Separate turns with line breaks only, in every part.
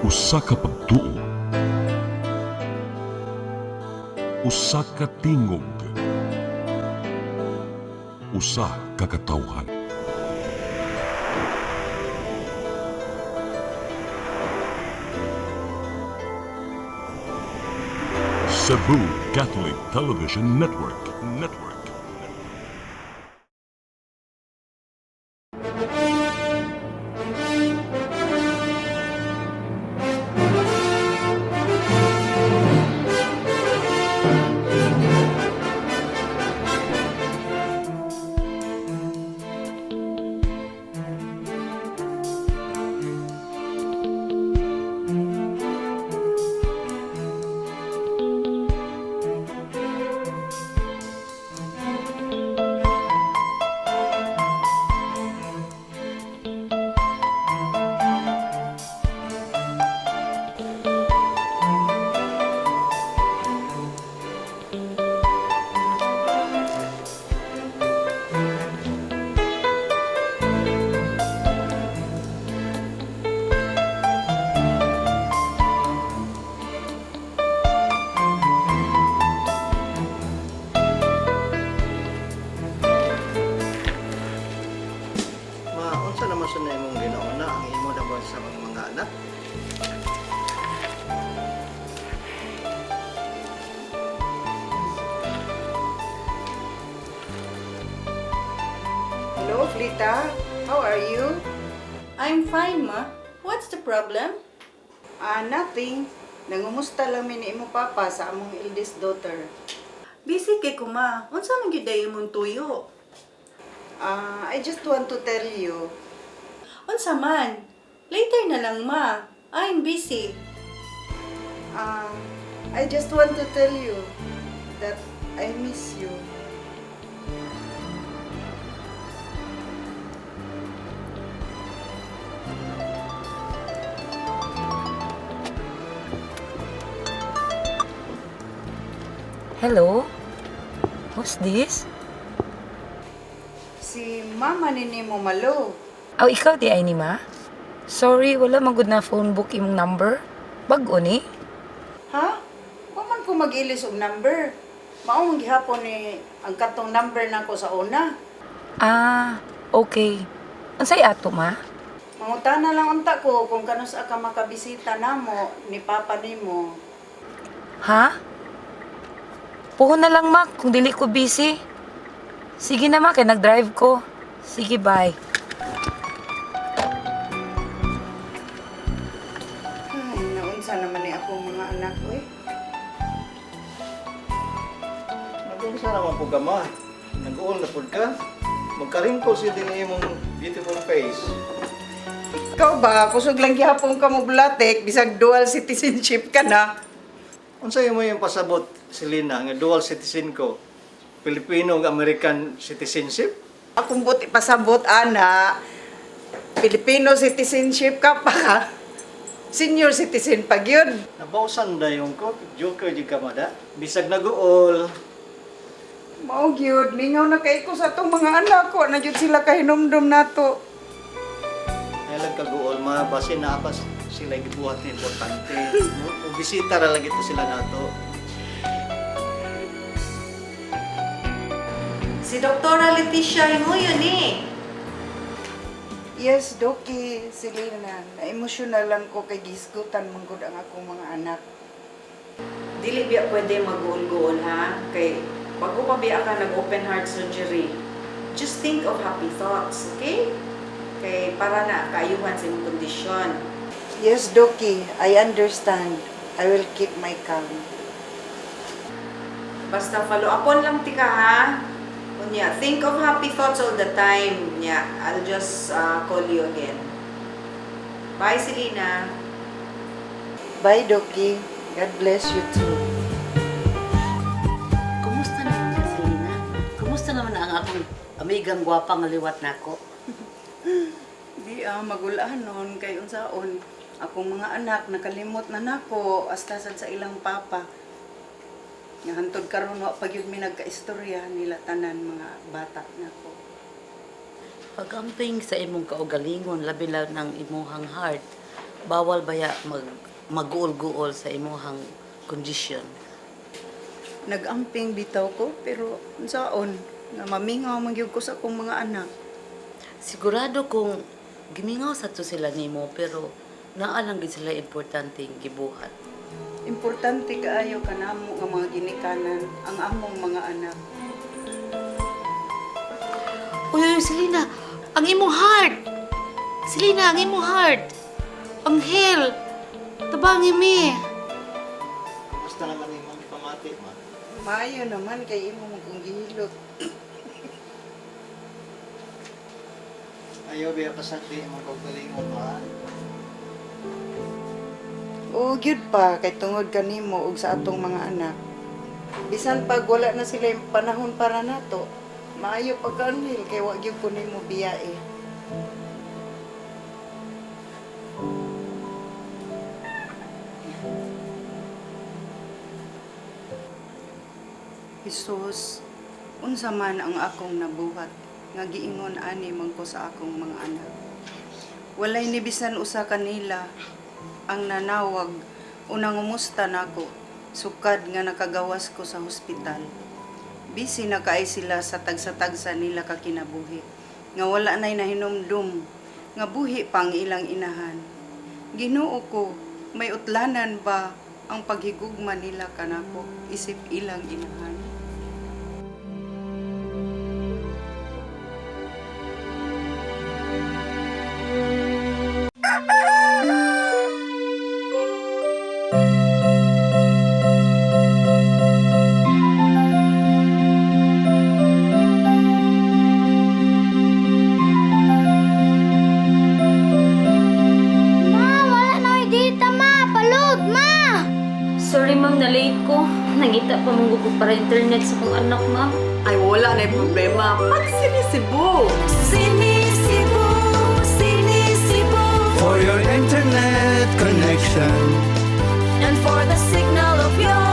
Usa ka pagtuo, usa ka tingog, usa ka katawhan. Cebu Catholic Television Network.
Unsa naman sa imong ginauna ang imo daw sa mga anak?
Hello, Flita. How are you?
I'm fine, ma. What's the problem?
Nothing. Nangumusta lang mi ni imo papa sa among eldest daughter.
Busy kay ko, ma. Unsa man gyud day imong tuyo?
I just want to tell you.
Unsa man? Later na lang, ma. I'm busy.
I just want to tell you that I miss you.
Hello? Who's this?
Si mama ni Nemo Malo.
Aw, ikaw di ay ni ma? Sorry, wala magud na phone book imong number. Bag-o ni?
Ha? Wa man ko mag-ilis og number. Mao man gihapon ni ang katong number nako sa una.
Ah, okay. Unsay ato ma?
Mangutana lang unta ko kung kanus ka makabisita namo ni papa nimo.
Ha? Puhon na lang ma, kung dili ko busy. Sige na ma, kay nag-drive ko. Sige, bye.
Ay, naunsa naman ni akong mga anak ko eh.
Nag-unsa naman po ka ma? Nag-uol na pud ka? Magka-wrinkles yun din imong beautiful face.
Ikaw ba, kusog lang gihapon ka mo bulatek, bisag dual citizenship ka na.
Unsa mo yung pasabot, Selena, nga dual citizen ko? Filipino ug American citizenship?
Akong buti pasabot, ana, Filipino citizenship ka pa ka. Senior citizen pa yun.
Nabausan da yung ko, joker di ka mada. Bisag nag-uol.
Mao gyud, mingaw na kay ko sa tong mga anak ko, na gyud sila kahinumdum nato.
Nalag kag-uol, mabasin na apas sila gibuhat na importante. O bisita ra lagi to sila nato.
Si Doktora Leticia Hinguyon eh.
Yes, Doki, Selena, na-emotional lang ko kay gisgutan manggod ang akong mga anak.
Dili biya pwede mag-uol-guol, ha? Kay bago pa biya ka nag-open heart surgery, just think of happy thoughts, okay? Kay para na kaayuhan sa imong kondisyon.
Yes, Doki, I understand. I will keep my calm.
Basta follow upon lang tika, ha? Unya, think of happy thoughts all the time. Nya, I'll just call you again. Bye, Selena.
Bye, Doki. God bless you too.
Kumusta naman ka, Selena? Kumusta naman ang akong amigang gwapa nga liwat nako?
Di magulahan nun kay unsaon. Akong mga anak nakalimot na nako astasan sa ilang papa. Nga hantod karon wa pa gyud mi nagkaistorya nila tanan mga bata nako.
Pagamping sa imong kaugalingon labi lang ng imuhang heart, bawal baya mag-guol-guol sa imuhang kondisyon.
Nagamping bitaw ko, pero unsaon nga mamingaw man gyud ko sa akong mga anak.
Sigurado kung gimingaw sa to sila nimo pero naa lang gid sila importanteng gibuhat.
Importante kaayo kanamo nga mga ginikanan ang among mga anak.
Uy, Selena, ang imong heart. Selena, ang imong heart. Anghel, tabangi mi.
Basta naman yung mga pamati, ma.
Maayo naman kay imo mo kung gihilot.
Ayaw biya pasakti yung mga paggalingon, ma.
Oo, gyud pa kay tungod kanimo ug sa atong mga anak. Bisan pag wala na sila yung panahon para nato, maayo pagkaanhil kay wa gyud ko nimo biyae. Jesus, unsa man ang akong nabuhat nga giingon ani man ko sa akong mga anak. Walay ni bisan usa kanila ang nanawag o nangumusta nako sukad nga nakagawas ko sa hospital. Busy na kaay sila sa tagsa-tagsa nila kakinabuhi nga wala nay nahinumdum nga buhi pang ilang inahan. Ginoo ko, may utlanan ba ang paghigugma nila kanako isip ilang inahan?
Sorry ma'am, na-late ko. Nangita pa mong ko para internet sa kong anak ma'am.
Ay wala na problema. Pag sinisibo.
For your internet connection.
And for the signal of your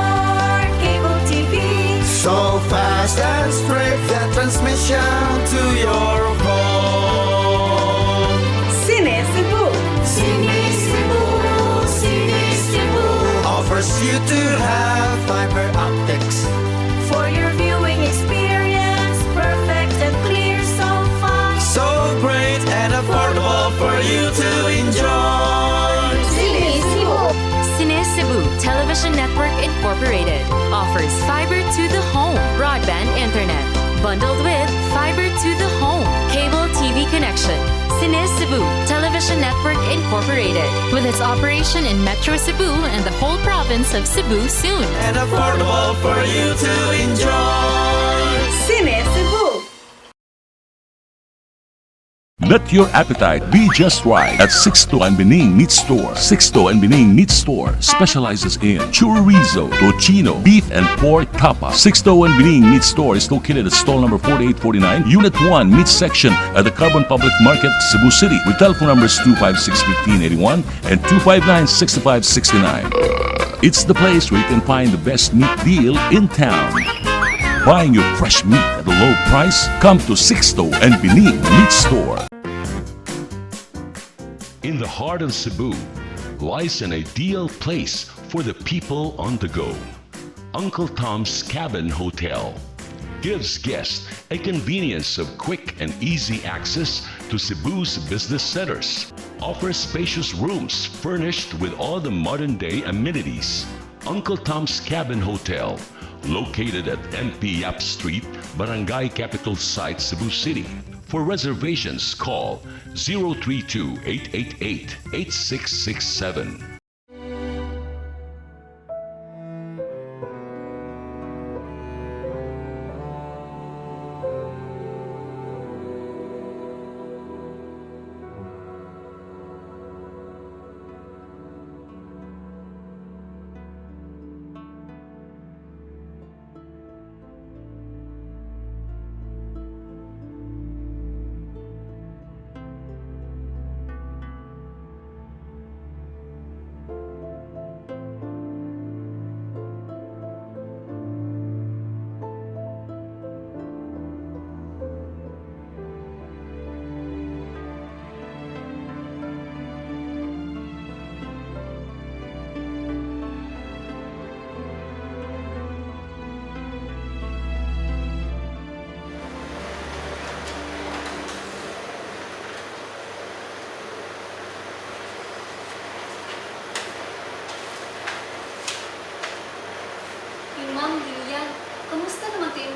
cable TV.
So fast and straight the transmission to your home.
Sinisibo.
Offers you to have fiber optics.
For your viewing experience, perfect and clear, so fine.
So great and affordable for you to enjoy.
Cine Cebu Television Network Incorporated offers fiber to the home broadband internet bundled with fiber to the home cable TV connection. Cine Cebu Television Network Incorporated with its operation in Metro Cebu and the whole province of Cebu soon.
And affordable for you to enjoy.
Sinisibo.
Let your appetite be just right at Sixto and Bening Meat Store. Sixto and Bening Meat Store specializes in chorizo, tocino, beef, and pork tapa. Sixto and Bening Meat Store is located at stall number 4849, Unit 1, Meat Section at the Carbon Public Market, Cebu City, with telephone numbers 256-1581 and 259-6569. It's the place where you can find the best meat deal in town. Buying your fresh meat at a low price? Come to Sixto and Bening Meat Store. In the heart of Cebu lies an ideal place for the people on the go. Uncle Tom's Cabin Hotel gives guests a convenience of quick and easy access to Cebu's business centers. Offers spacious rooms furnished with all the modern-day amenities. Uncle Tom's Cabin Hotel, located at NP Yap Street, Barangay Capital Site, Cebu City. For reservations, call 032-888-8667.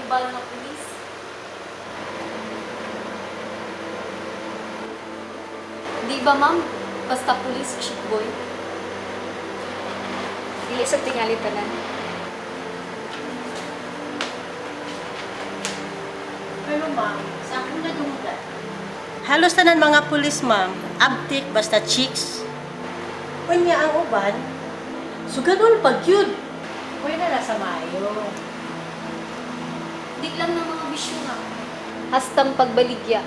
global na pulis. Di ba, ma'am? Basta pulis, shit boy. Dili sa tingali tanan.
Pero ma'am,
Sa akong nadunggan.
halos tanan mga pulis ma'am, abtik basta chicks. Unya ang uban, suganol pag yun. Uy na nasa mayo.
Di lang ng mga bisyo nga. Hastang pagbaligya.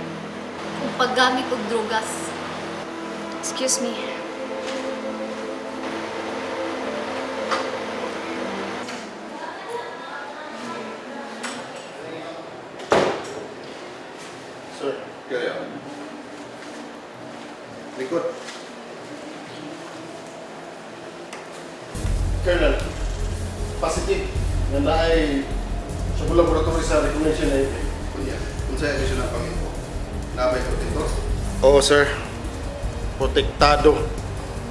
Kung paggamit og drogas. Excuse me.
Sir, kaya. Likod. Colonel, positive. Nanda ay sa laboratory sa recommendation na ito. Kunya, kung sa'yo ay siya ng pangito. Nabay protektor? Oo, sir. Protektado.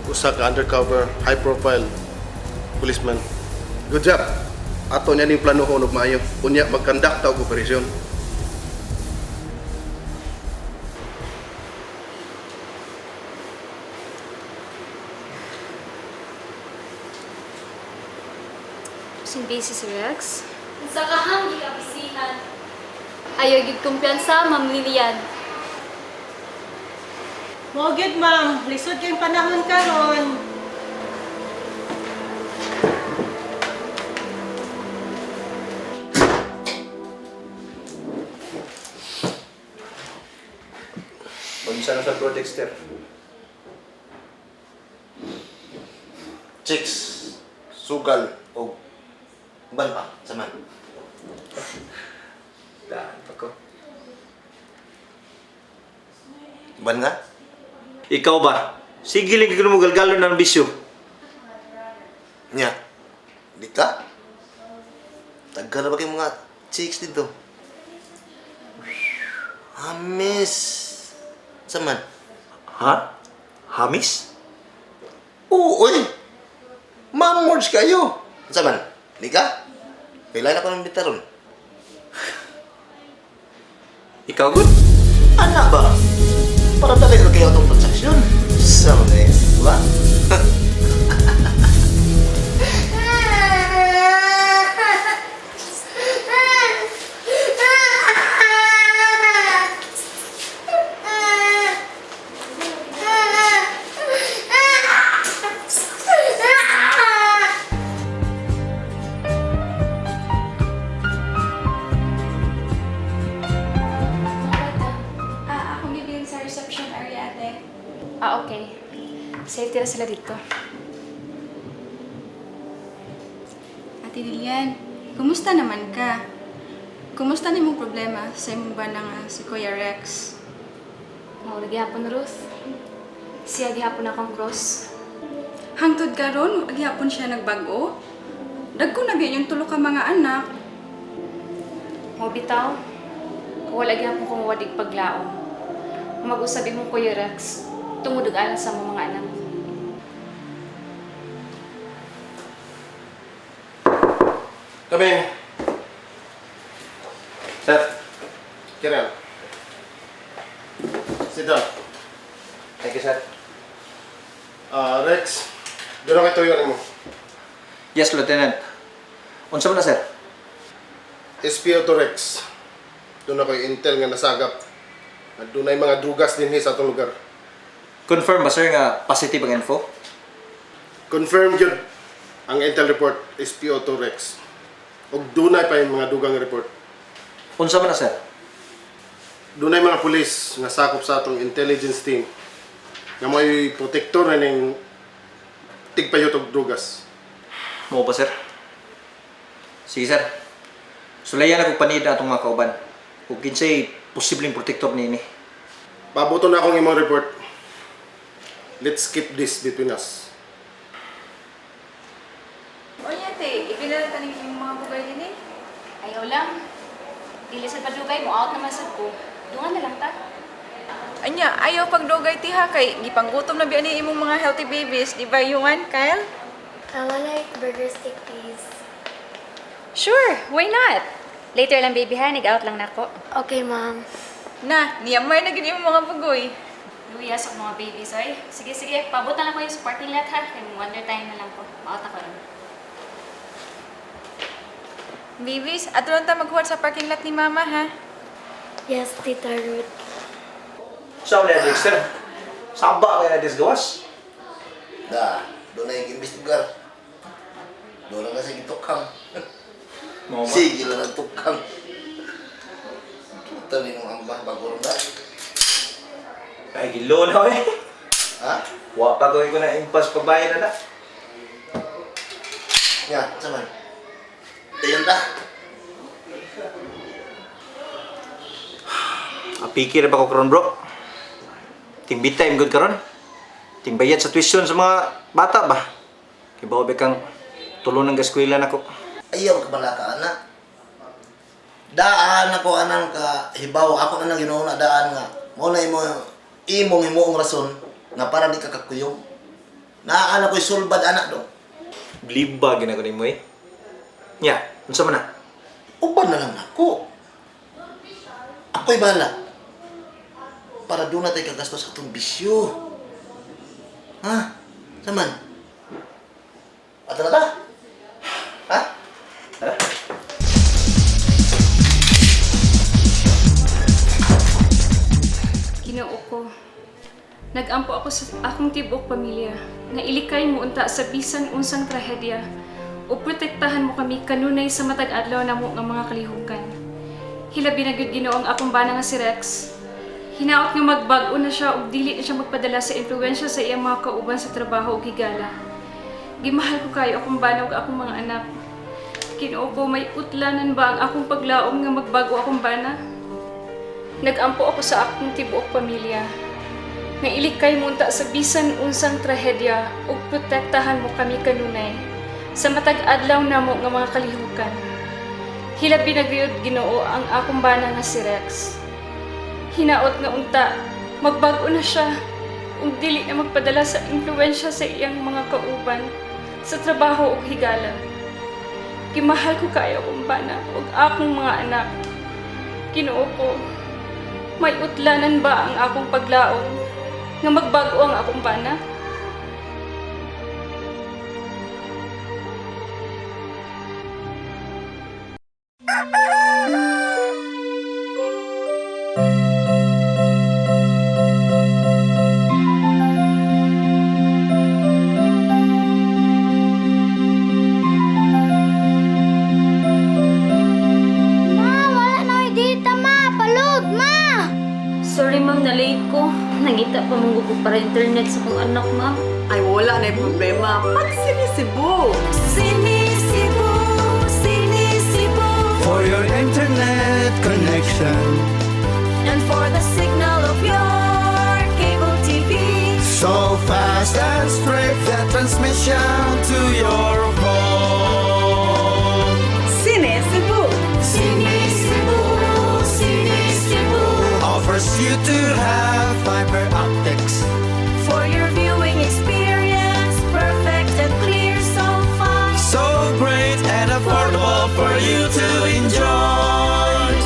Usa ka undercover, high-profile policeman. Good job. Ato niya ni plano ko og maayo. Unya, mag-conduct og operasyon.
Sin basis Rex. Sa kahang gikabisihan. Ayaw gid kumpiyansa, Ma'am Lilian.
Mo gyud ma'am, lisod kayong panahon karon.
Mag-isa na sa Pro Dexter. Chicks, sugal, o ban pa, saman. Daan pa ko. Ban nga?
Ikaw ba? Sige lang ka mo galgalo ng bisyo.
Nya, di ka? Tagal na ba kayong mga chicks dito? Amis. Saman?
Ha? Hamis?
Oo, oy! Mamorge kayo! Saman? Di ka? Kailan ako ng bitaron?
Ikaw good?
Ana ba? Para talaga kayo itong transaksyon. Sama na yun, ba?
Akong bibiling sa reception area, ate. Okay. Safety na sila dito.
Ate Lilian, kumusta naman ka? Kumusta na yung problema sa imong ba nga si Kuya Rex?
Mawala gihapon, Ruth. Siya gihapon akong cross.
Hangtod karon, agyapon siya nagbago? Dagko na gyud yung tulo ka mga anak.
Mo bitaw. Wala gihapon kong wadig paglaom. Mag-usabi mo Kuya Rex. Tungod og alas sa mga anak.
Come in. Sir. Kirel. Sit down.
Thank you, sir.
Rex, doon ako ituyo mo.
Yes, Lieutenant. Unsa man na, sir?
SPO to Rex. Doon ako yung intel nga nasagap. At doon ay mga drugas din sa atong lugar.
Confirm ba, sir, nga positive ang info?
Confirm yun ang intel report SPO to Rex. Og doon ay pa yung mga dugang report.
Unsa man na, sir?
Doon ay mga pulis nga sakop sa atong intelligence team nga may protektor na ng tigpayot og drugas.
Mo ba, sir? Sige, sir. Sulayan ako panid na itong mga kauban. Kung kinsay posibleng protector ni ini.
Pabuto na akong imong report. Let's keep this between us.
O yate, ipinala tanig yung mga bugay din eh.
Ayaw lang. Dili sa padugay mo, out naman sa ko. Dungan na lang ta.
Anya, ayaw pagdugay tiha kay gipanggutom na biya ni imong mga healthy babies, di ba Yuan, Kyle?
I would like burger steak, please.
Sure, why not?
Later lang, baby ha. Nag-out lang na ako.
Okay, ma'am.
Na, niyamay na gini mo mga bugoy.
Luyas ako mga babies, ay. Sige, sige. Pabot na lang ko yung sa parking lot ha. Kaya wonder time na lang ko. Maot ako rin.
Babies, atulong ta maghuwat sa parking lot ni Mama, ha?
Yes, Tita Ruth.
Saan na Dexter? Saba kaya na gawas?
Da, doon na yung imbestigar. Doon na kasi tukang. Sige lang ang tukang. Ito din ang bago na.
Ay, gilo na eh.
Ha?
Wa pa gawin ko na impas pabayan na.
Nga, saman. Dayan ta.
Apikir ba ko karon bro? Ting bitay good karon. Ting bayad sa tuition sa mga bata ba? Kay bawa kang tulong ng eskwela nako.
Ayaw ka bala ka, anak. Daan ako anang ka hibaw. Ako na nang ginuuna daan nga. Mo na imong himuong rason nga para di ka kakuyong. Naan ako'y sulbad anak do.
Bliba ginako nimo eh. Nya, unsa man na?
Uban na lang ako. Ako'y bala. Para doon na tayo kagastos sa itong bisyo. Ha? Saman? Ato na ta? Ha? Ha?
Ginoo ko. Nagampo ako sa akong tibok pamilya. Nga ilikay mo unta sa bisan unsang trahedya o protektahan mo kami kanunay sa matag adlaw namo nga mga kalihukan. Hilabi na gyud Ginoo ang akong bana nga si Rex. Hinaot nga magbag-o na siya ug dili na siya magpadala sa impluwensya sa iyang mga kauban sa trabaho ug higala. Gimahal ko kayo akong bana ug akong mga anak. Ginoo ko, may utlanan ba ang akong paglaom nga magbago akong bana? Nagampo ako sa akong tibuok pamilya. Nga ilikay munta sa bisan unsang trahedya ug protektahan mo kami kanunay sa matag adlaw namo nga mga kalihukan. Hilabi na gyud Ginoo ang akong bana nga si Rex. Hinaot nga unta, magbago na siya ug dili na magpadala sa impluwensya sa iyang mga kauban sa trabaho ug higala. Gimahal ko kayo akong bana ug akong mga anak. Ginoo ko, may utlanan ba ang akong paglaom nga magbago ang akong bana?
Sorry, ma'am, na-late ko. Nangita pa mong ko para internet sa kong anak, ma'am.
Ay, wala na yung problema. Pag sinisibo.
Sinisibo, sinisibo. For your internet connection. And for the signal of your cable TV. So fast and straight, the transmission to your home.
Sinisibo.
Sinisibo, sinisibo. Offers you to have fiber optics. For your viewing experience, perfect and clear so far. So great and affordable for you to enjoy.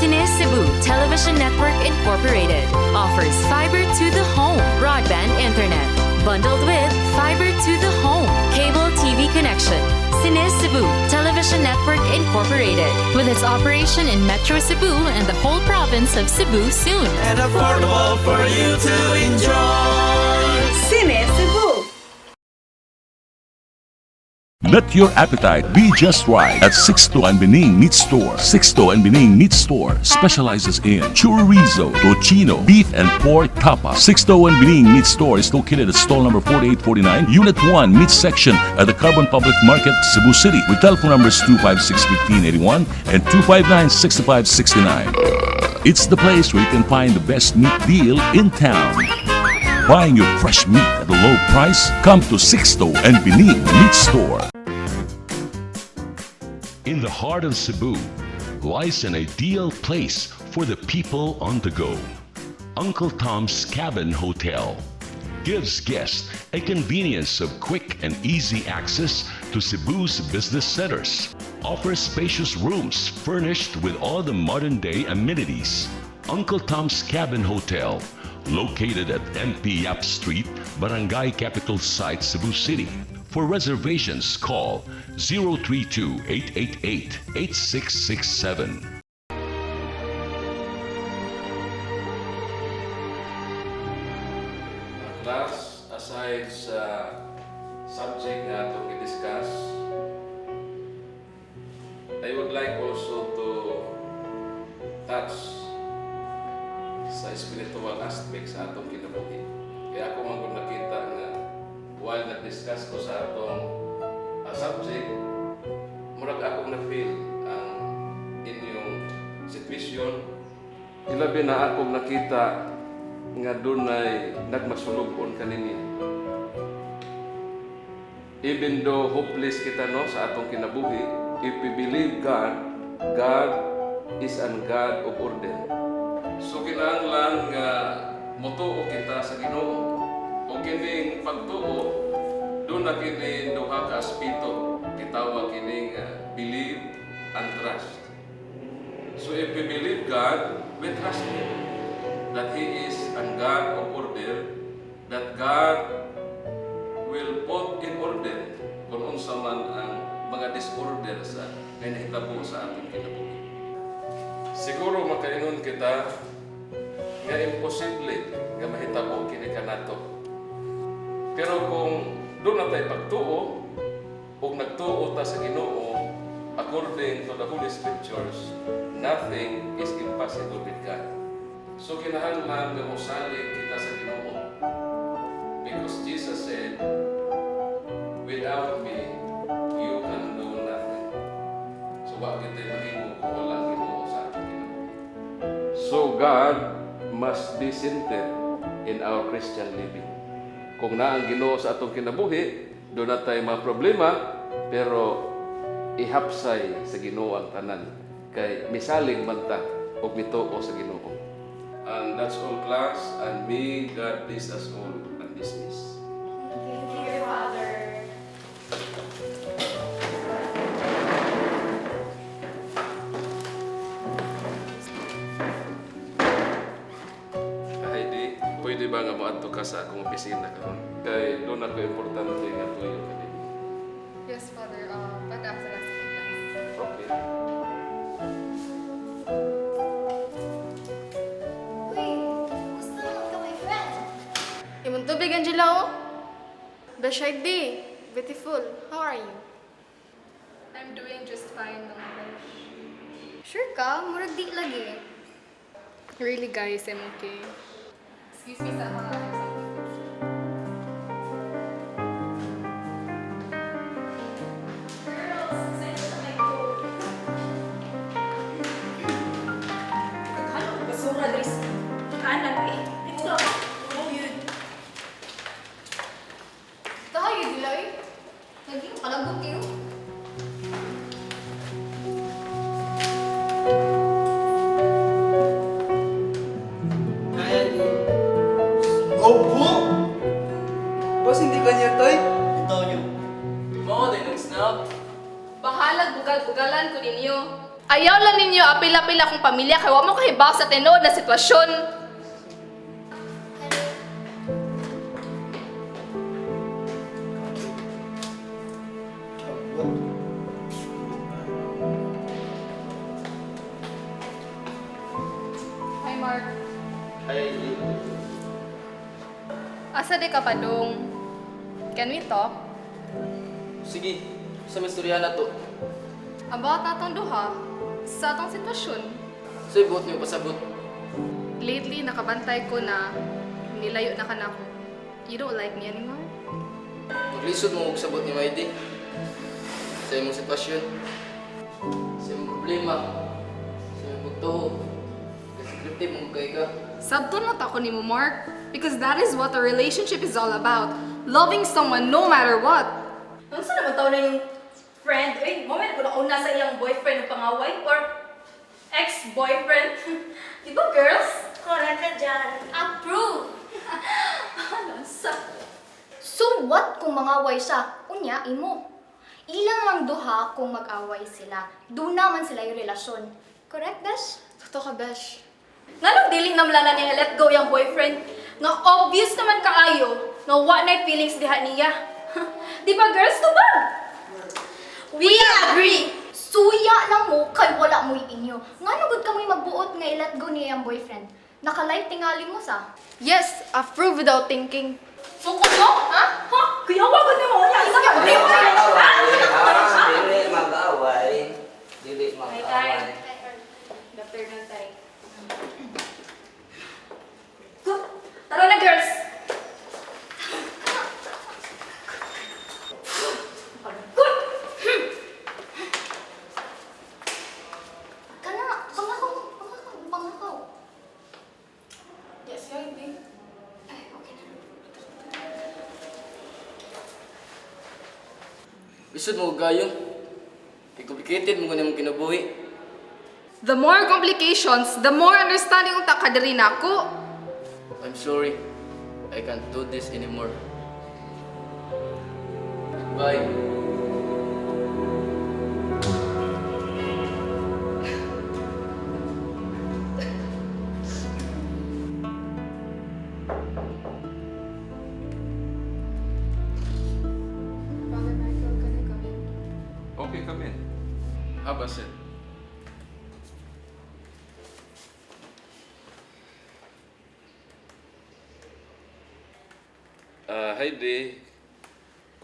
Cine Cebu Television Network Incorporated offers fiber to the home broadband internet bundled with fiber to the home cable TV connection. Cine Cebu Television Network Incorporated with its operation in Metro Cebu and the whole province of Cebu soon.
And affordable for you to enjoy.
Cine Cebu.
Let your appetite be just right at Sixto and Bening Meat Store. Sixto and Bening Meat Store specializes in chorizo, tocino, beef and pork tapa. Sixto and Bening Meat Store is located at stall number 4849, Unit 1, Meat Section at the Carbon Public Market, Cebu City, with telephone numbers 256-1581 and 259-6569. It's the place where you can find the best meat deal in town. Buying your fresh meat at a low price? Come to Sixto and Bening Meat Store.
In the heart of Cebu lies an ideal place for the people on the go. Uncle Tom's Cabin Hotel gives guests a convenience of quick and easy access to Cebu's business centers. offers spacious rooms furnished with all the modern-day amenities. Uncle Tom's Cabin Hotel, located at MP Yap Street, Barangay Capital Site, Cebu City. For reservations, call 032-888-8667.
Class, aside sa subject nga itong i-discuss, I would like also to touch sa spiritual aspect sa atong kinabuhi. Kaya ako man kung nakita nga while nag-discuss ko sa atong subject, murag akong na-feel ang inyong situation. Ilabi na akong nakita nga dunay nagmasulubon kaninyo. Even though hopeless kita no sa atong kinabuhi, if we believe God, God is an God of order. So kinahanglan nga motuo kita sa Ginoo. O kining pagtuo, doon na kini duha ka aspeto. Gitawag kining believe and trust. So if we believe God, we trust Him. That He is an God of order, that God will put in order kung unsa man ang mga disorder sa nahitabo sa atong kinabuhi. Siguro makainon kita nga imposible nga mahitabo kini kanato. Pero kung doon na tayo pagtuo o nagtuo ta sa Ginoo according to the Holy Scriptures, nothing is impossible with God. So kinahanglan nga mosalig kita sa Ginoo. Because Jesus said, without me, you can do nothing. So bakit tayo mahimo kung walang Ginoo sa ating kinabuhi? So God must be centered in our Christian living. Kung na ang Ginoo sa atong kinabuhi, doon na tayo mga problema, pero ihapsay sa Ginoo ang tanan. Kay misalig man ta o mituo sa Ginoo. And that's all, class, and may God bless us all and dismiss.
Thank you, Father.
Heidi, pwede ba nga moadto ka sa akong opisina karon? Kay doon ako importante nga tuyo ka din.
Yes, Father. But after that,
Okay.
Imong tubig, Angela, oh. Beshagdi, beautiful. How are you?
I'm doing just fine, mga besh.
Sure ka? Murag di lagi.
Really, guys, I'm okay. Excuse me, sa mga
Basura, Dris. Kanan, eh. Ito.
Tayo, Dilay. Naging palagot kayo.
Opo! Boss, hindi ka niya toy?
Ito yung
Mo, din nag-snap.
Bahalag bugal-bugalan ko ninyo. Ayaw lang ninyo apila-pila kong pamilya kaya wa mo kahibaw sa tinood na sitwasyon.
Hi, Mark.
Ay,
Asa di ka pa dong? Can we talk?
Sige, sa misturya na to.
About natong duha sa atong sitwasyon.
So, ibot niyo pasabot.
Lately, nakabantay ko na nilayo na ka na ako. You don't like me anymore?
Maglisod mo og sabot ni Maidi. Sa imong sitwasyon. Sa imong problema. Sa imong pagtuho. Descriptive mong kay ka.
Sabton na ako ni mo, Mark. Because that is what a relationship is all about. Loving someone no matter what.
Ano sa naman taon na yung friend? Uy, moment ko na una sa iyang boyfriend o pangaway or ex-boyfriend. Di ba, girls? Correct ka dyan.
Approve!
So what kung mangaway siya? Unya, imo. Ilang lang duha kung mag-away sila. Doon naman sila yung relasyon. Correct, Besh?
Totoo ka, Besh. Nga nang diling namlala niya let go yung boyfriend. Nga obvious naman kaayo nga wa na feelings diha niya. Di ba, girls? Tubag! We agree!
Suya lang mo kay wala mo'y inyo. Nga nagod ka mo'y magbuot nga i-let go niya yung boyfriend. Naka-live tingali mo sa.
Yes, approve without thinking. Sungkot mo? Ha? Ha? Kaya wagod na mo niya. Isa ka
Dili mag-away. Dili mag-away.
Dr. Nantay.
Tara na, girls!
Kana, pangakaw.
Yes, yun, babe.
Ay, okay na.
Isod mo gayong. Kay complicated mo ganyan mong kinabuhi.
The more complications, the more understanding ang takadari na ako.
I'm sorry. I can't do this anymore. Bye.
Okay, come in. Have a seat. Heidi,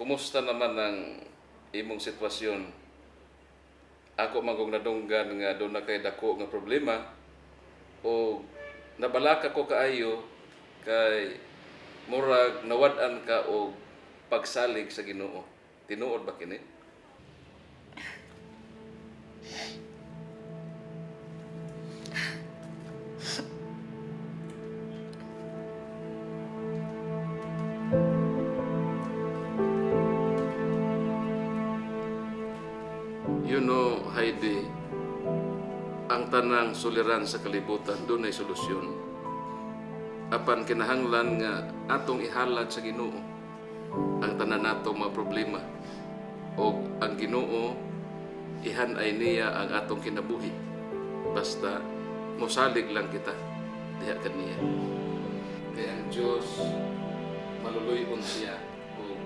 kumusta naman ang imong sitwasyon? Ako magong nadunggan nga doon na kay dako nga problema o nabalaka ko kaayo kay murag nawad-an ka og pagsalig sa Ginoo. Tinuod ba kini? You know, Heidi, ang tanang suliran sa kalibutan, doon ay solusyon. Apan kinahanglan nga atong ihalad sa Ginoo ang tanan natong mga problema. O ang Ginoo, ihanay niya ang atong kinabuhi. Basta, musalig lang kita, diha kaniya. Kaya ang Diyos, maluluyon siya o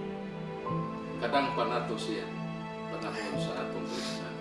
kadang panato siya panahon sa atong listahan.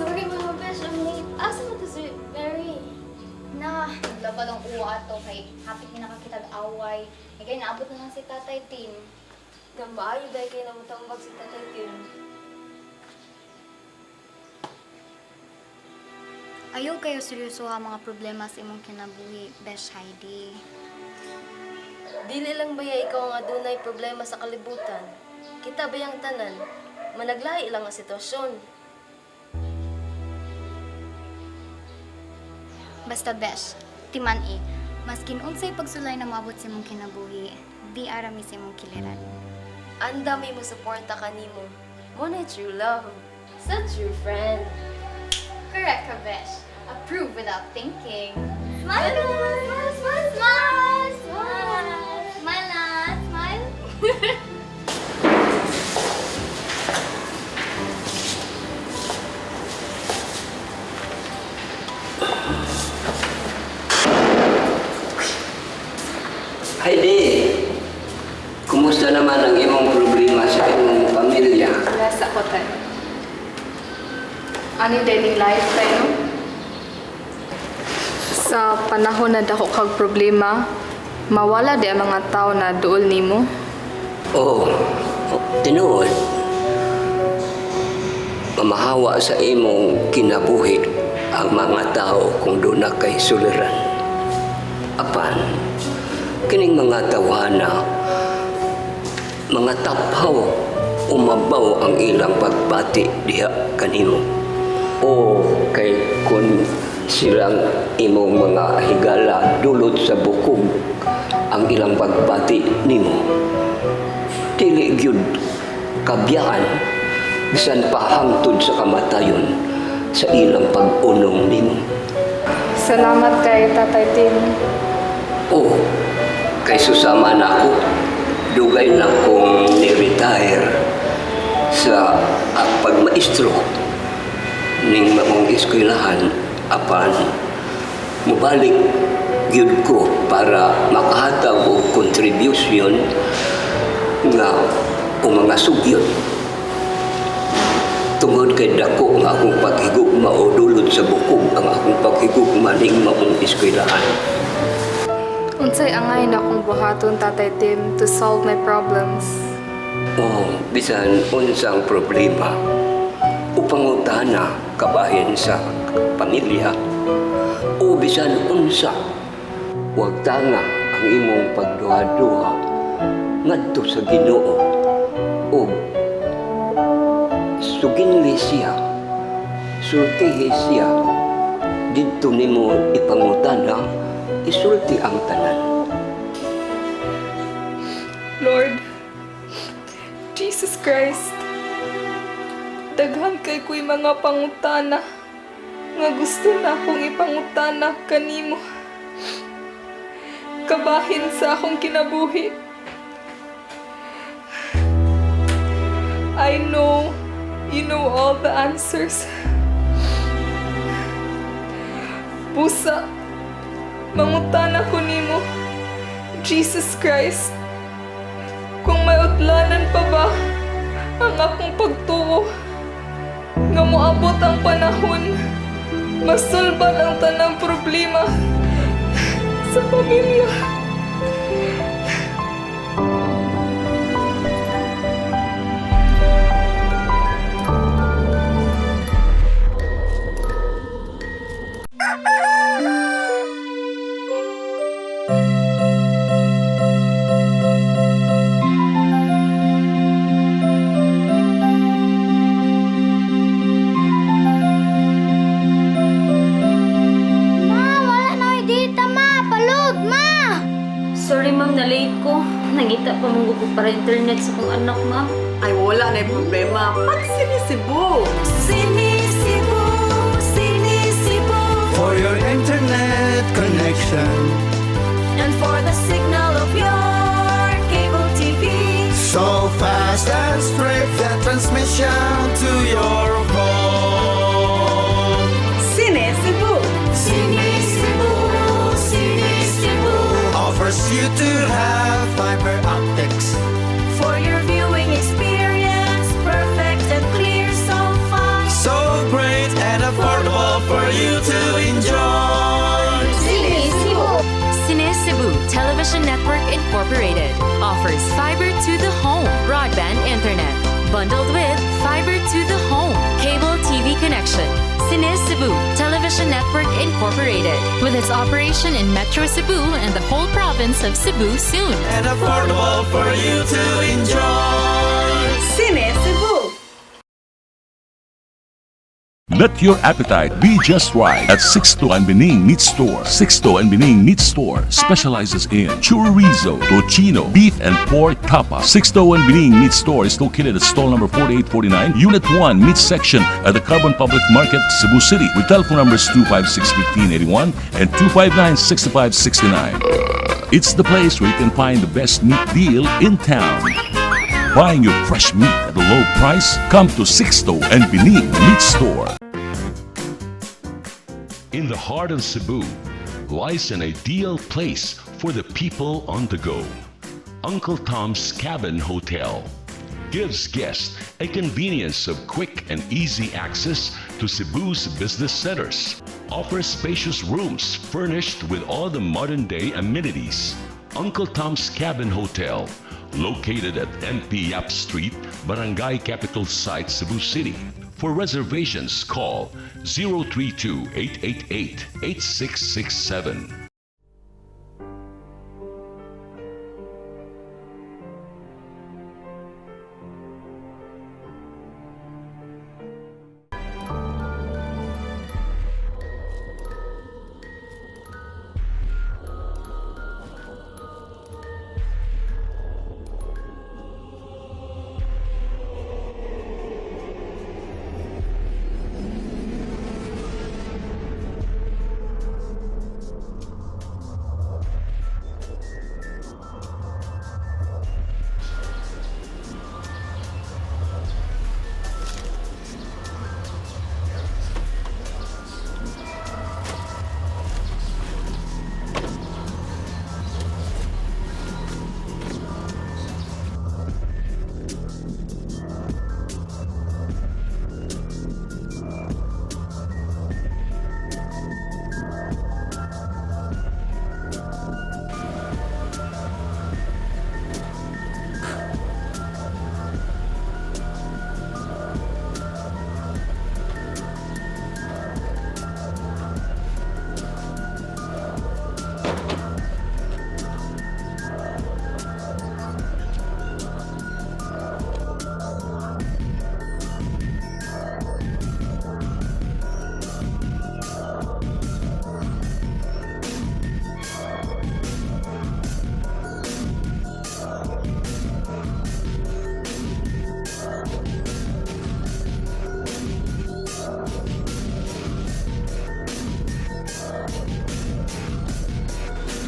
Sorry mga besh, I'm late. Asa mo to si Mary? Na, naglaba ng uwa ato kay hapit ni nakakitag away. Kaya naabot na lang si Tatay Tim.
Gambayo dahil kayo namutambag si Tatay Tim.
Ayaw kayo seryoso ha mga problema sa imong kinabuhi, Besh Heidi.
Dili lang baya ikaw ang adunay problema sa kalibutan. Kita bayang tanan, managlahi lang ang sitwasyon.
Basta Besh, timan maskin unsay pagsulay na maabot sa imong kinabuhi, di arami sa imong kiliran.
Ang dami mo suporta kanimo. Mo na true love. Sa true friend.
Correct ka, Besh. Approve without thinking. Smile! Smile! Smile! Smile! Smile! Smile na! Smile!
Heidi, kumusta naman ang imong problema sa imong pamilya?
Yes, ako tayo. Ano yung daily life tayo? Sa panahon na dako kag problema, mawala di ang mga tao na duol nimo?
Oo, tinuod. Mamahawa sa imong kinabuhi ang mga tao kung doon na kay suliran. Apan, kining mga tawhana, mga taphaw, umabaw ang ilang pagbati diha kanimo. O kay kun silang imong mga higala dulot sa bukog ang ilang pagbati nimo. Dili gyud kabiyaan bisan pa hangtod sa kamatayon sa ilang pag-unong nimo.
Salamat kay Tatay Tim.
O kay susama na ako, dugay na kong ni-retire sa pagmaestro ning maong eskwelahan apan mubalik gyud ko para makahatag og contribution nga o mga sugyot tungod kay dako nga akong paghigugma o dulot sa bukog ang akong paghigugma ning maong eskwelahan.
Unsay angay na akong buhaton, Tatay Tim, to solve my problems?
O bisan unsang problema upangutana kabahin sa pamilya o bisan unsa huwag tanga ang imong pagduha-duha ngadto sa Ginoo o suginli siya sultihi siya didto nimo ipangutana isulti ang tanan.
Lord, Jesus Christ, daghan kay ko'y mga pangutana nga gusto na akong ipangutana kanimo. Kabahin sa akong kinabuhi. I know you know all the answers. Busa, mangutana ko nimo, Jesus Christ, kung may utlanan pa ba ang akong pagtuo nga moabot ang panahon masulban ang tanang problema sa pamilya.
Sorry ma'am, na-late ko. Nangita pa mong gusto para internet sa kong anak, ma'am.
Ay, wala na yung problema. Pag sinisibo.
Sinisibo, sinisibo. For your internet connection. And for the signal of your cable TV. So fast and straight, the transmission to your home. Sinisibo. Sinisibo, sinisibo. Offers you to have fiber optics. For your viewing experience, perfect and clear so far. So great and affordable for you to enjoy.
Cine Cebu Television Network Incorporated offers fiber to the home broadband internet bundled with fiber to the home cable TV connection. Cine Cebu Television Network Incorporated with its operation in Metro Cebu and the whole province of Cebu soon.
And affordable for you to enjoy. Cine Cebu.
Let your appetite be just right at Sixto and Bening Meat Store. Sixto and Bening Meat Store specializes in chorizo, tocino, beef and pork tapa. Sixto and Bening Meat Store is located at stall number 4849, Unit 1, Meat Section at the Carbon Public Market, Cebu City, with telephone numbers 256-1581 and 259-6569. It's the place where you can find the best meat deal in town. Buying your fresh meat at a low price? Come to Sixto and Bening Meat Store.
In the heart of Cebu lies an ideal place for the people on the go. Uncle Tom's Cabin Hotel gives guests a convenience of quick and easy access to Cebu's business centers. Offers spacious rooms furnished with all the modern-day amenities. Uncle Tom's Cabin Hotel, located at NP Yap Street, Barangay Capital Site, Cebu City. For reservations, call 032-888-8667.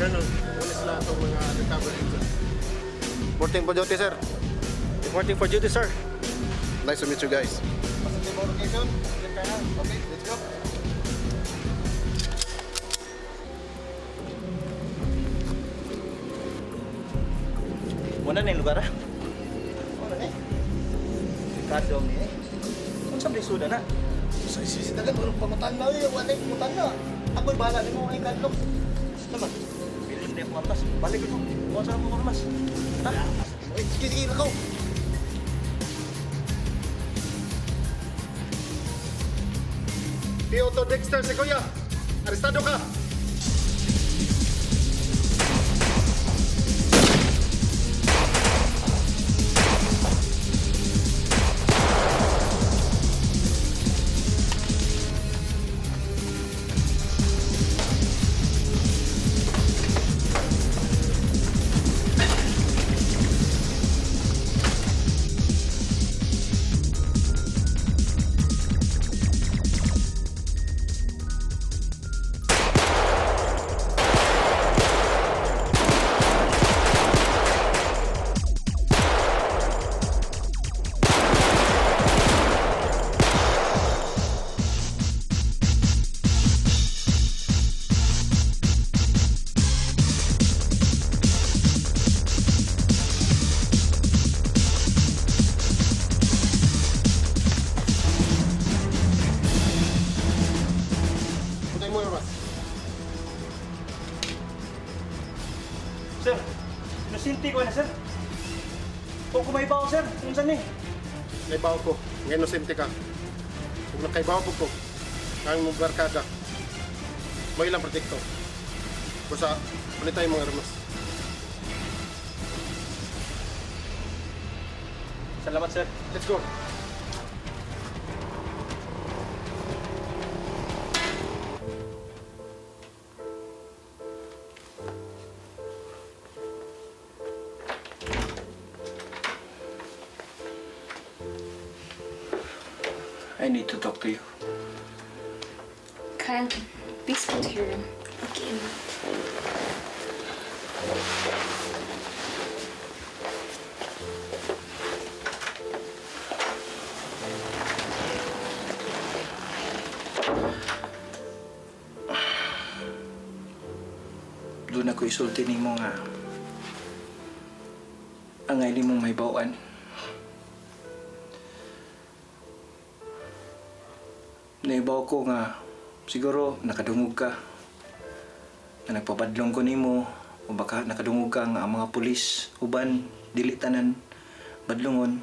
Colonel, muna sila itong mga undercover agent. Reporting for duty, sir.
Reporting for duty, sir.
Nice to meet you guys. Positive location. Okay, let's go.
Muna na yung lugar, ha? Muna na eh. Delikado ang niya eh. Kung saan may suda na?
Sa isisi talaga, walang pamutan na eh. Wala yung pamutan na. Ako'y bahala ni mo ang ikadlok.
Naman, bilhin na yung marmas. Balik ko. Kung saan mo marmas. Ha?
Sige, sige, nakaw. Piotr Dexter, si Kuya. Arestado ka.
Sir, inusinti ko na, sir. Kung kumaibaw, sir, kung saan eh.
Naibaw ko. Ngayon inosente ka. Kung nakaibaw ko, ang mong barkada, may ilang protekto. Basta, ulit tayo mga armas.
Salamat, sir.
Let's go.
I need to talk to you.
Kyle, please go to your room. Okay.
Doon ako isulti ni mo nga ang ngayon mong may bawaan. Naibaw ko nga siguro nakadungog ka na nagpabadlong ko nimo o baka nakadungog ka nga ang mga pulis uban dili tanan badlongon.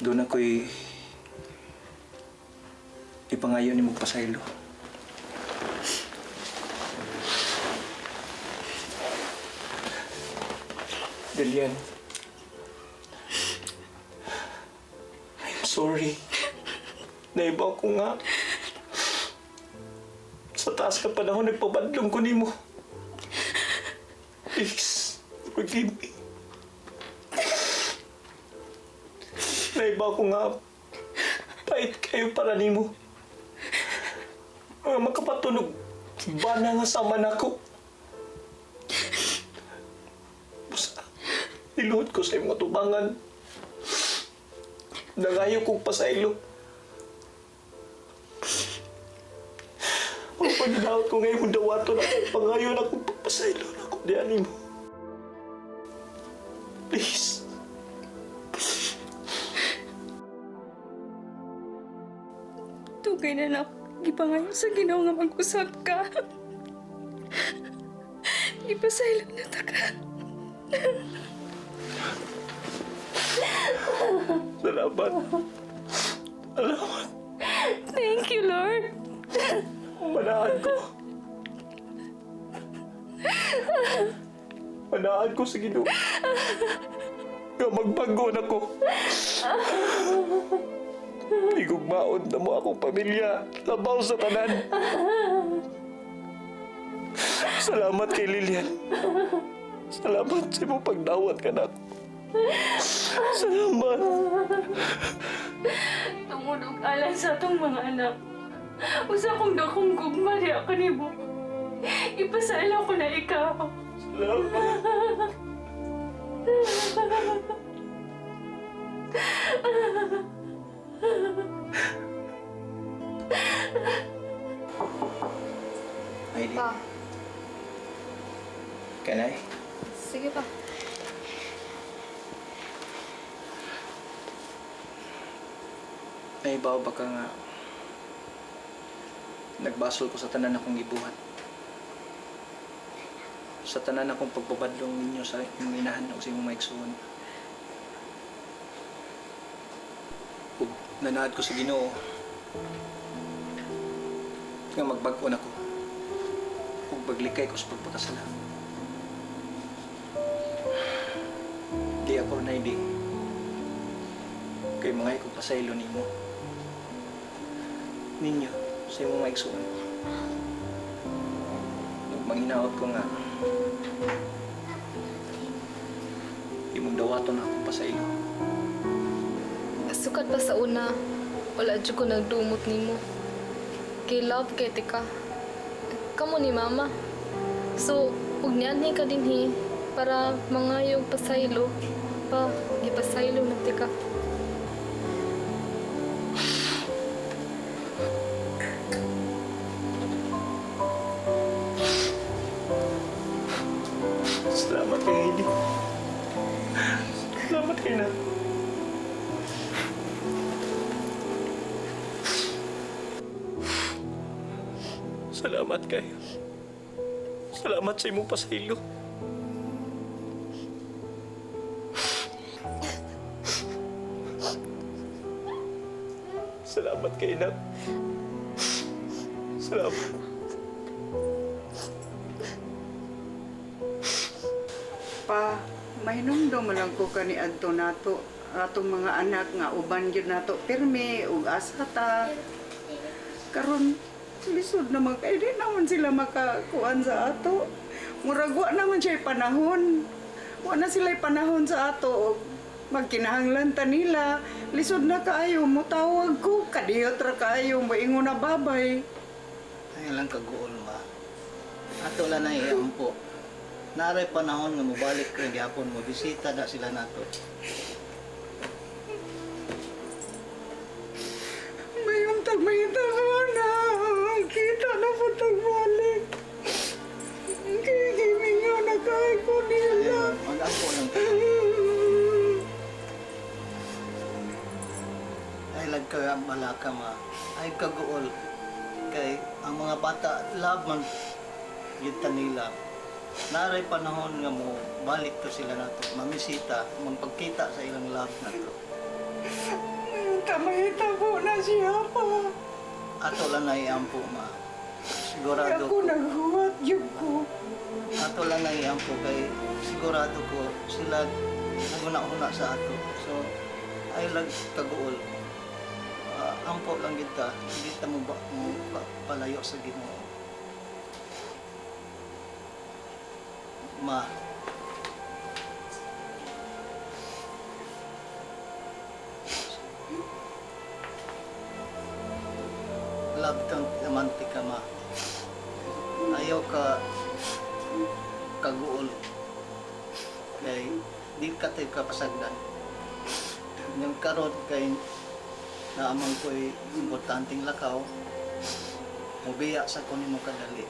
Doon ako'y ipangayo ni mo pasaylo. Dalian. Sorry. Naibaw ko nga. Sa taas ka panahon, nagpabadlong ko nimo. Please, forgive me. Naibaw ko nga. Pait kayo para nimo. Mga makapatunog. Bana nga sama na ko. Basta, niluhod ko sa mga tubangan. Nangayo kong pasaylo. Ang pagdawat ko ngayon dawato na pangayo na kong pagpasaylo na kong diyanin mo. Please.
Tugay na lang. Gipangayo sa Ginoo nga mag-usap ka. Ipasaylo na ta ka.
Salamat. Salamat.
Thank you, Lord.
Manahan ko. Manahan ko sa Ginoo. Nga magbago na ko. Igugmaon na mo akong pamilya. Labaw sa tanan. Salamat kay Lilian. Salamat sa iyong pagdawat ka na. Salamat.
Tumulog alam sa atong mga anak. Usa kong dakong gugma diya kanimo. Ipasala ko na ikaw.
Heidi,
Pa,
can I?
sige pa.
Naibaw ba ka nga nagbasol ko sa tanan akong gibuhat. Sa tanan akong pagpabadlong ninyo sa inyong inahan o sa inyong maigsuon. Ug nanaad ko sa Ginoo nga magbag-o na ko ug baglikay ko sa pagpakasala. Di ako na hindi kay mga ikong pasaylo ninyo sa imong maigsuon. Ug manginaot ko nga imong dawaton akong pasaylo.
Sukad pa sa una, wala dyan ko nagdumot nimo. Kay love kay tika. Kamo ni mama. So, huwag niyan ka din para mga yung pasaylo. Pa, ipasaylo na tika.
Salamat kay Heidi. Salamat kay na. Salamat kayo. Salamat sa imong pasaylo. Salamat kay na. Salamat.
Pa, mahinumdum lang ko kani adto nato atong mga anak nga uban gyud nato pirmi ug asa ta. Karon lisod naman kay di naman sila makakuan sa ato. Murag wa naman siya panahon. Wa na sila panahon sa ato. Magkinahanglan ta nila. Lisod na kaayo mo tawag ko. Kadiyot ra kaayo moingon na babay.
Ay lang kaguol ma. Ato lang na iampo. Naray panahon nga mobalik ko gyapon mo bisita na sila nato.
Mayuntag na. Kita na po tagbalik. Kaya gimingaw na kaya ko nila.
Mag-ampo lang ka. Ay lag ka malaka ma. Ay kaguol. Kay ang mga bata love man kita nila. Naray panahon nga mo balik to sila nato. Mamisita, magpagkita sa ilang love nato.
Kamahita po na siya pa.
Ato lang na iampo ma. Sigurado
Ako naghuwat yun ko.
Ato lang na iampo kay sigurado ko sila naguna-una sa ato. So ay lag kaguol. Ampo lang kita, hindi ta mo palayo sa Ginoo. Ma. Love kang romantic ka ma. Ayaw ka kaguol. Kay di ka tayo kapasagdan. Yung karot kay naamang ko'y importanteng lakaw. Mubiya sa kunin mo kadali.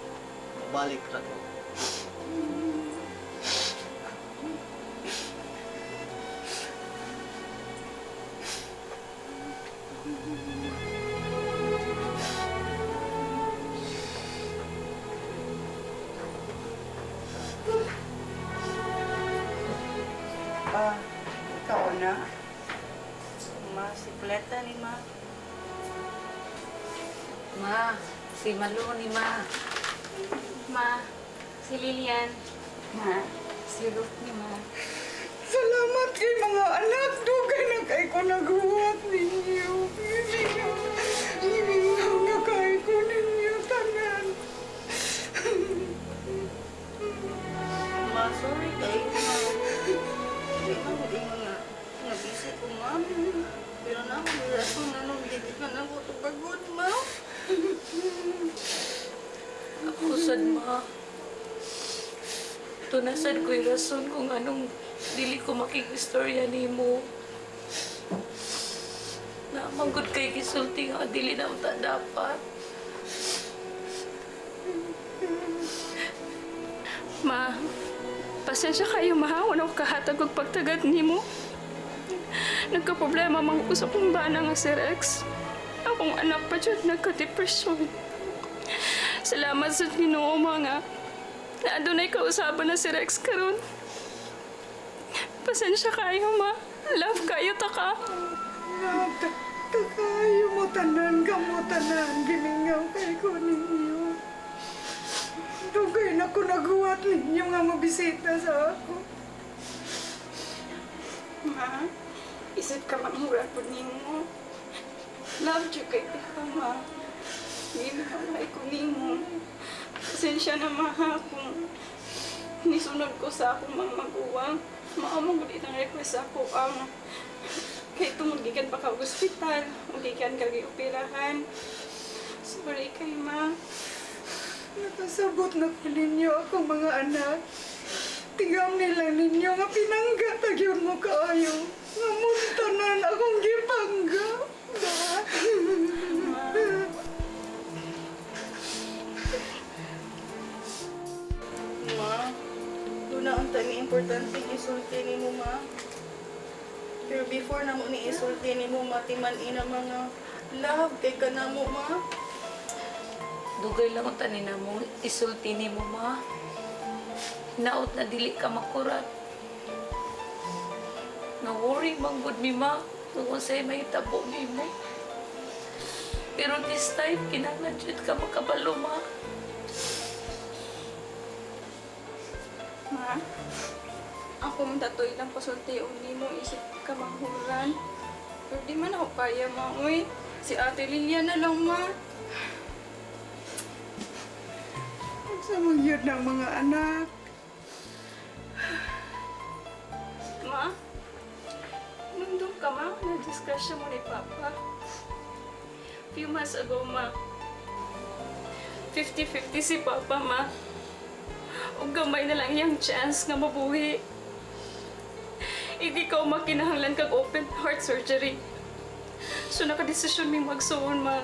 Mabalik ra ko.
Ikaw na. Ma, si Pleta ni Ma.
Ma, si Malu ni Ma.
Ma, si Lilian.
Ma,
si Ruth ni Ma.
Salamat kay mga anak. Dugay na kay ko naghuwat ninyo. Himingaw na kay ko ninyo tanan. Ma, sorry kay ko. Hindi ko mag-ingon nga busy ko, Ma. Pero na ako rason na nung hindi ka na ko ito pagod, Ma.
Ako sa
sad, ma. Ito na sad ko'y rason kung anong dili ko makikistorya nimo. Namanggod kay gisulti nga dili na uta dapat.
Ma, pasensya kayo ma, wala ko kahatag og pagtagad nimo. Nagka-problema man ko sa kong bana nga si Rex. Akong anak pa dyan nagka-depresyon. Salamat sa Ginoo mga na adunay kausaban na si Rex karon. Pasensya kayo ma, love kayo ta ka.
Kayo mo tanan ka mo tanan, gimingaw kay ko ninyo. Dugay na ko naguwat ninyo nga mabisita sa ako. Ma, isip ka mamura po ninyo. Love you kay ka, ma. Ginaway ko ninyo. Pasensya na ma ha kung nisunod ko sa akong mga maguwang. Maamong ulit ang request ako ang kay tumugigan pa ka ospital, ugigan ka gioperahan. Sorry kay ma. Nakasabot na ko ninyo ako mga anak. Tingam nila ninyo nga pinanggat agyon mo kaayo. Nga muntanan akong gipangga. Ma, doon na ang tani importante isulti ni mo, ma. Pero before na mo ni isulti ni mo, matiman ina mga love kay ka na mo, ma.
Dugay lang ang tanin na mo, isulti ni mo, ma. Hinaot na dili ka makurat. Na-worry manggod mi, ma. Tungkol sa'yo may tabo ni mo. Pero this time, kinahanglan jud ka makabalo, ma.
Ma, ako mong tatoy lang pasulti o ni mo isip ka manghulan. Pero di man ako kaya, ma. Uy, si Ate Lilia na lang, ma.
Sa magyod ng mga anak.
Ma, nandun ka, ma. Na-discuss siya mo ni Papa. Few months ago, ma. 50-50 si Papa, ma. O gamay na lang yung chance nga mabuhi. Hindi ka makinahanglan kag open heart surgery. So nakadesisyon mi magsuon, ma.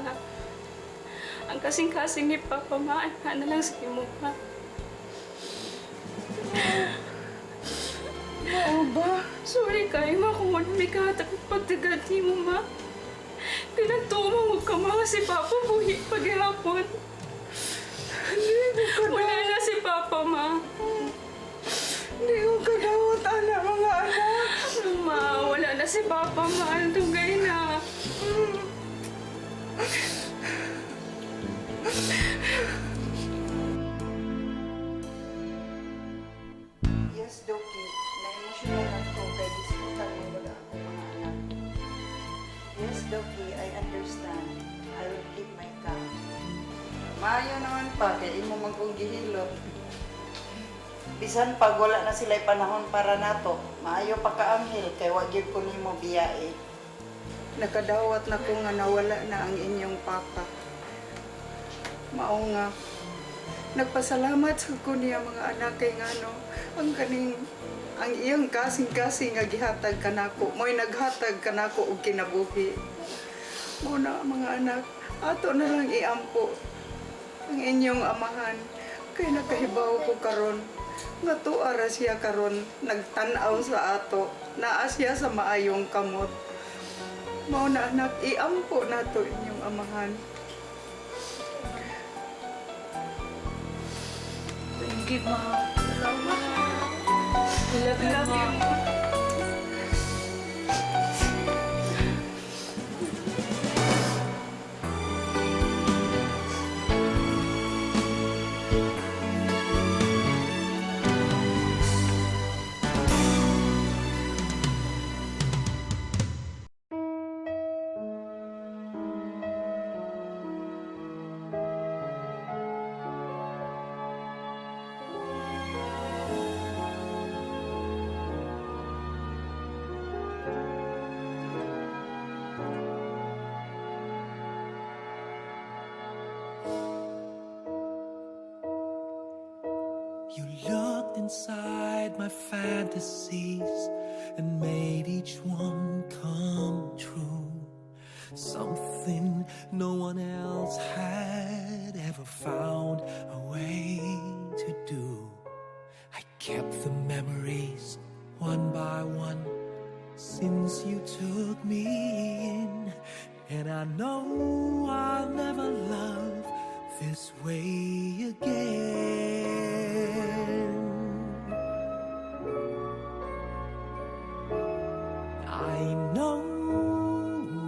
Ang kasing-kasing ni Papa, ma. Ano lang sa imo, ma.
Oo ba?
Sorry kayo, ma, kung wala may kahatag pagtagad ni mo, ma. Pinagtumang ka, ma, si Papa buhi paghihapon. Wala na si Papa, ma.
Hindi ko kadawat, anak, mga anak.
Ma, wala na si Papa, ma. Tugay na.
Yes, Doki. Na-emotional ako kay disputan mo wala ako mga anak. Yes, Doki, I understand. I will keep my calm. Maayo naman pa, kay imo man kong gihilot. Bisan pag wala na sila'y panahon para nato, maayo pa ka anghel, kay wag gyud ko nimo biyae. Nakadawat na ko nga nawala na ang inyong papa. Mao nga, nagpasalamat sa ko niya mga anak kay ngano, ang iyang kasing-kasing nga gihatag kanako, mo'y naghatag kanako og kinabuhi. Mo na mga anak, ato na lang iampo ang inyong amahan, kay nakahibaw ko karon nga tuara siya karon nagtan-aw sa ato, naa siya sa maayong kamot. Mao na anak, iampo nato inyong amahan.
Thank you, ma. I love you, ma.
inside my fantasies and made each one come true. Something no one else had ever found a way to do. I kept the memories one by one since you took me in, and I know I'll never love this way again. I know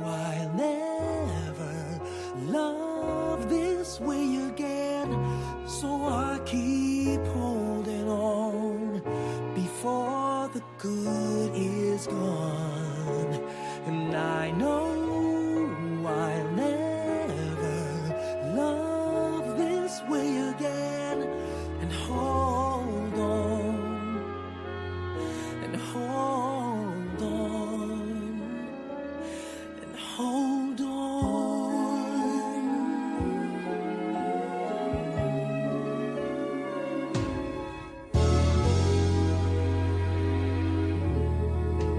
I'll never love this way again, so I keep holding on before the good is gone. And I know